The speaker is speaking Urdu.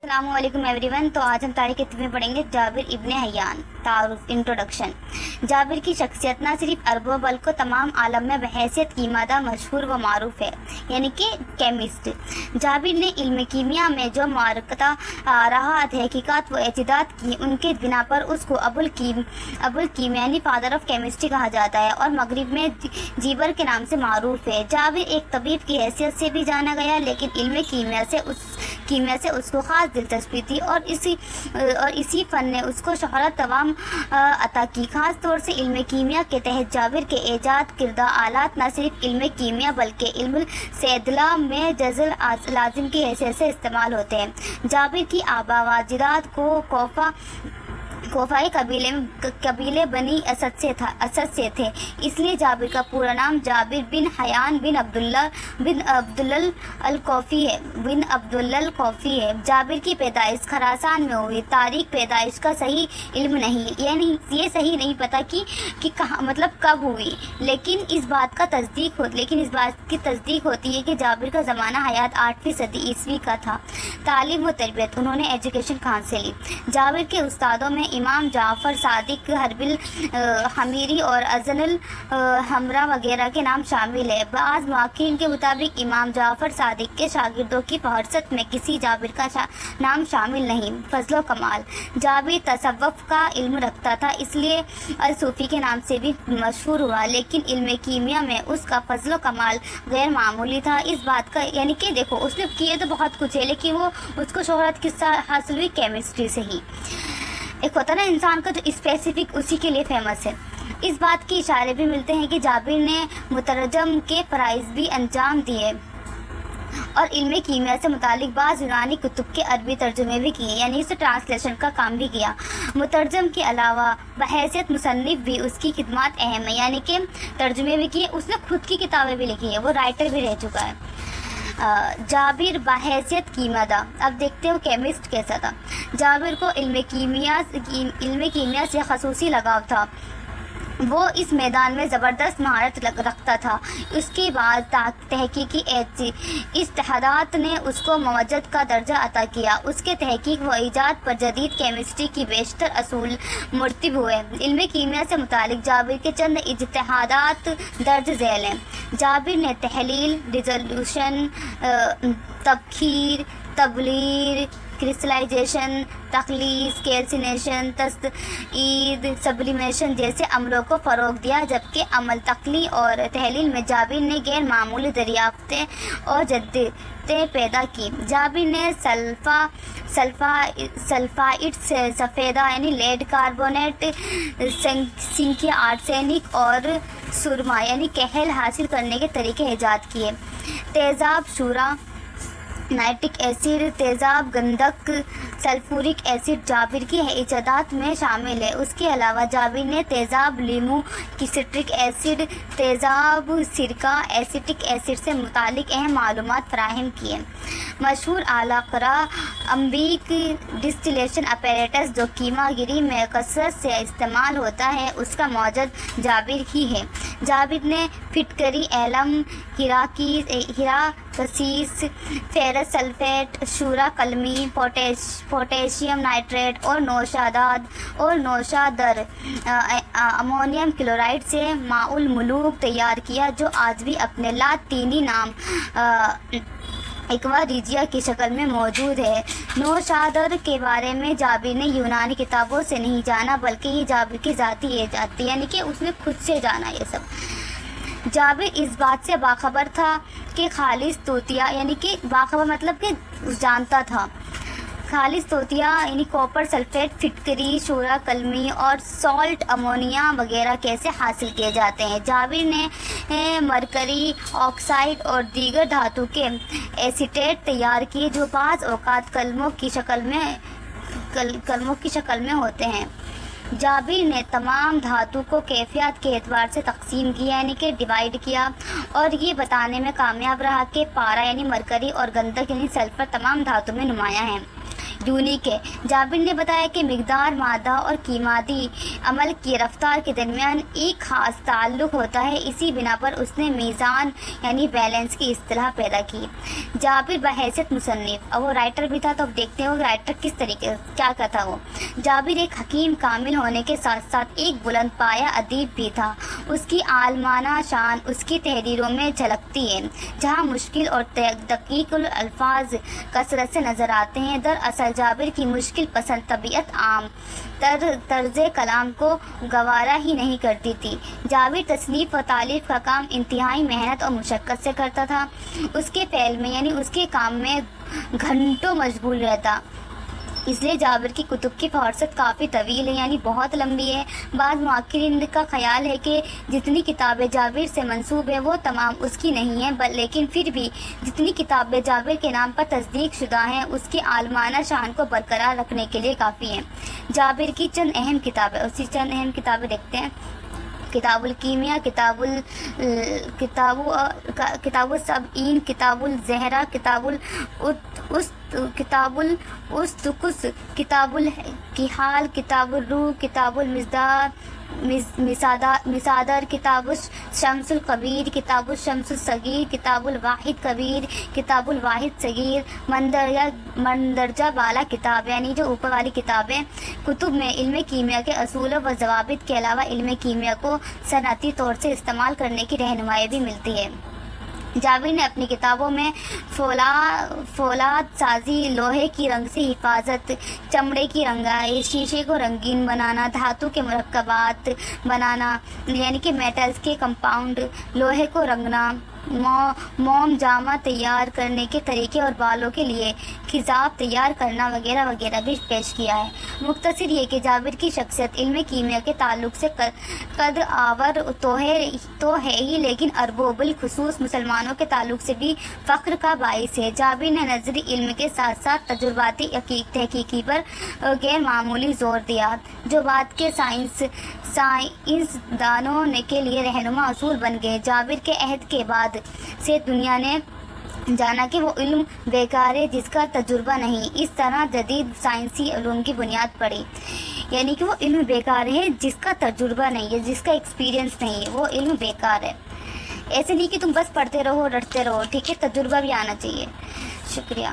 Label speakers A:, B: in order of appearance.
A: السلام علیکم ایوری ون۔ تو آج ہم تاریخ اتنے میں پڑھیں گے جابر ابن حیان۔ تعارف، انٹروڈکشن۔ جابر کی شخصیت نہ صرف عربوں بلکہ تمام عالم میں بحیثیت کی مادہ مشہور و معروف ہے، یعنی کہ کیمسٹ۔ جابر نے علم کیمیا میں جو معرکہ رہا تحقیقات و ایجادات کی، ان کے بنا پر اس کو ابوالکیم یعنی فادر آف کیمسٹری کہا جاتا ہے اور مغرب میں جیبر کے نام سے معروف ہے۔ جابر ایک طبیب کی حیثیت سے بھی جانا گیا، لیکن علم کیمیا سے اس کو خاص دلچسپی تھی اور اسی فن نے اس کو شہرت تمام عطا کی۔ خاص طور سے علم کیمیا کے تحت جابر کے ایجاد کردہ آلات نہ صرف علم کیمیا بلکہ علم صیدلہ میں جزء لازم کی حیثیت سے استعمال ہوتے ہیں۔ جابر کی آبا و اجداد کو کوفہ قبیلے بنی اسد سے تھے، اس لیے جابر کا پورا نام جابر بن حیان بن عبداللہ الکوفی ہے۔ جابر کی پیدائش خراسان میں ہوئی۔ تاریخ پیدائش کا صحیح علم نہیں، یعنی یہ صحیح نہیں پتا کہ کہاں مطلب کب ہوئی، لیکن اس بات کی تصدیق ہوتی ہے کہ جابر کا زمانہ حیات 8ویں صدی عیسوی کا تھا۔ تعلیم و تربیت۔ انہوں نے ایجوکیشن کہاں سے لی؟ جابر کے استادوں میں امام جعفر صادق، حرب الحمیری اور ازن الحمرا وغیرہ کے نام شامل ہیں۔ بعض محققین کے مطابق امام جعفر صادق کے شاگردوں کی فہرست میں کسی جابر کا نام شامل نہیں۔ فضل و کمال۔ جابر تصوف کا علم رکھتا تھا، اس لیے الصوفی کے نام سے بھی مشہور ہوا، لیکن علم کیمیا میں اس کا فضل و کمال غیر معمولی تھا۔ اس بات کا یعنی کہ دیکھو اس نے کیے تو بہت کچھ ہے، لیکن وہ اس کو شہرت کس سے حاصل ہوئی؟ کیمسٹری سے ہی۔ ایک ہوتا نا انسان کا جو اسپیسیفک اسی کے لیے فیمس ہے۔ اس بات کے اشارے بھی ملتے ہیں کہ جابر نے مترجم کے فرائض بھی انجام دیے اور علم کیمیا سے متعلق بعض یونانی کتب کے عربی ترجمے بھی کیے، یعنی اسے ٹرانسلیشن کا کام بھی کیا۔ مترجم کے علاوہ بحیثیت مصنف بھی اس کی خدمات اہم ہیں، یعنی کہ ترجمے بھی کیے، اس نے خود کی کتابیں بھی لکھی ہیں، وہ رائٹر بھی رہ چکا ہے۔ جابر بحیثیت کیمیاء۔ اب دیکھتے ہو کیمسٹ کیسا تھا۔ جابر کو علم کیمیا سے خصوصی لگاؤ تھا، وہ اس میدان میں زبردست مہارت رکھتا تھا۔ اس کے بعد تحقیقی اجتہادات نے اس کو موجد کا درجہ عطا کیا۔ اس کے تحقیق و ایجاد پر جدید کیمسٹری کی بیشتر اصول مرتب ہوئے۔ علم کیمیا سے متعلق جابر کے چند اجتہادات درج ذیل ہیں۔ جابر نے تحلیل، ریزولوشن، تبخیر، تبلیر، کرسٹلائزیشن، تخلیص، کیلسینیشن، تصعید، سبلیمیشن جیسے عملوں کو فروغ دیا، جبکہ عمل تخلیق اور تحلیل میں جابر نے غیر معمولی دریافتیں اور جدتیں پیدا کی۔ جابر نے سلفائڈ سفیدہ یعنی لیڈ کاربونیٹ، سنکیا آرسینک اور سرما یعنی کحل حاصل کرنے کے طریقے ایجاد کیے۔ تیزاب شورا، نائٹرک ایسڈ، تیزاب گندھک، سلفورک ایسڈ جابر کی ایجادات میں شامل ہے۔ اس کے علاوہ جابر نے تیزاب لیمو، سٹرک ایسڈ، تیزاب سرکہ، ایسیٹک ایسڈ سے متعلق اہم معلومات فراہم کیے۔ مشہور اعلیٰ قرا امبیک ڈسٹلیشن اپیریٹس جو کیما گری میں کثرت سے استعمال ہوتا ہے، اس کا موجد جابر ہی ہے۔ جابر نے پھٹکری، ایلم، ہیراکسیس، فیرس سلفیٹ، شورا قلمی، پوٹیشیم نائٹریٹ اور نوشادر امونیم کلورائڈ سے ماء الملوک تیار کیا، جو آج بھی اپنے لاطینی نام ایکوا ریجیا کی شکل میں موجود ہے۔ نوشادر کے بارے میں جابر نے یونانی کتابوں سے نہیں جانا، بلکہ یہ جابر کی ذاتی ایجاد تھی، یعنی کہ اس نے خود سے جانا یہ سب۔ جابر اس بات سے باخبر تھا کہ خالص توتیا یعنی کہ باخبر مطلب کہ جانتا تھا خالص توتیا یعنی کاپر سلفیٹ، پھٹکری، شورا قلمی اور سالٹ امونیا وغیرہ کیسے حاصل کیے جاتے ہیں۔ جابر نے مرکری آکسائڈ اور دیگر دھاتوں کے ایسیٹیٹ تیار کیے، جو بعض اوقات کلموں کی شکل میں ہوتے ہیں۔ جابر نے تمام دھاتوں کو کیفیت کے اعتبار سے تقسیم کیا، یعنی کہ ڈیوائڈ کیا، اور یہ بتانے میں کامیاب رہا کہ پارا یعنی مرکری اور گندھک یعنی سلفر تمام دھاتوں میں نمایاں ہیں۔ یونیک ہے۔ جابر نے بتایا کہ مقدار، مادہ اور قیمتی عمل کی رفتار کے درمیان ایک خاص تعلق ہوتا ہے، اسی بنا پر اس نے میزان یعنی بیلنس کی اصطلاح پیدا کی۔ جابر بحیثیت مصنف، اور وہ رائٹر بھی تھا، تو اب دیکھتے ہیں وہ رائٹر کس طریقے کیا تھا۔ وہ جابر ایک حکیم کامل ہونے کے ساتھ ساتھ ایک بلند پایہ ادیب بھی تھا۔ اس کی عالمانہ شان اس کی تحریروں میں جھلکتی ہے، جہاں مشکل اور دقیق الفاظ کثرت سے نظر آتے ہیں۔ دراصل جابر کی مشکل پسند طبیعت عام طرز کلام کو گوارا ہی نہیں کرتی تھی۔ جابر تصنیف و تالیف کا کام انتہائی محنت اور مشقت سے کرتا تھا۔ اس کے فعل میں یعنی اس کے کام میں گھنٹوں مشغول رہتا، اس لیے جابر کی کتب کی فہرست کافی طویل ہے یعنی بہت لمبی ہے۔ بعض مؤرخین کا خیال ہے کہ جتنی کتابیں جابر سے منسوب ہیں وہ تمام اس کی نہیں ہیں، لیکن پھر بھی جتنی کتابیں جابر کے نام پر تصدیق شدہ ہیں اس کی عالمانہ شان کو برقرار رکھنے کے لیے کافی ہیں۔ جابر کی چند اہم کتابیں دیکھتے ہیں۔ کتاب الکیمیا، کتاب السبعین، کتاب الزہرا، کتاب الاسطقس، کتاب الکحال، کتاب الروح، کتاب المصادر، کتاب الشمس الکبیر، کتاب الشمس الصغیر، کتاب الواحد کبیر، کتاب الواحد صغیر، مندرجہ بالا کتاب یعنی جو اوپر والی کتابیں کتب میں علم کیمیا کے اصول و ضوابط کے علاوہ علم کیمیا کو صنعتی طور سے استعمال کرنے کی رہنمائی بھی ملتی ہے۔ جابر نے اپنی کتابوں میں فولاد سازی، لوہے کی رنگ سے حفاظت، چمڑے کی رنگائی، شیشے کو رنگین بنانا، دھاتوں کے مرکبات بنانا یعنی کہ میٹلز کے کمپاؤنڈ، لوہے کو رنگنا، موم جامہ تیار کرنے کے طریقے اور بالوں کے لیے خضاب تیار کرنا وغیرہ وغیرہ بھی پیش کیا ہے۔ مختصر یہ کہ جابر کی شخصیت علم کیمیا کے تعلق سے قد آور تو ہے ہی، لیکن عربوں بالخصوص مسلمانوں کے تعلق سے بھی فخر کا باعث ہے۔ جابر نے نظری علم کے ساتھ ساتھ تجرباتی تحقیقی پر غیر معمولی زور دیا، جو بعد کے سائنسدانوں کے لیے رہنما اصول بن گئے۔ جابر کے عہد کے بعد سے دنیا نے جانا کہ وہ علم بیکار ہے جس کا تجربہ نہیں۔ اس طرح جدید سائنسی علوم کی بنیاد پڑی، یعنی کہ وہ علم بیکار ہے جس کا تجربہ نہیں ہے، جس کا ایکسپیرینس نہیں ہے، وہ علم بیکار ہے۔ ایسے نہیں کہ تم بس پڑھتے رہو رٹتے رہو، ٹھیک ہے، تجربہ بھی آنا چاہیے۔ شکریہ۔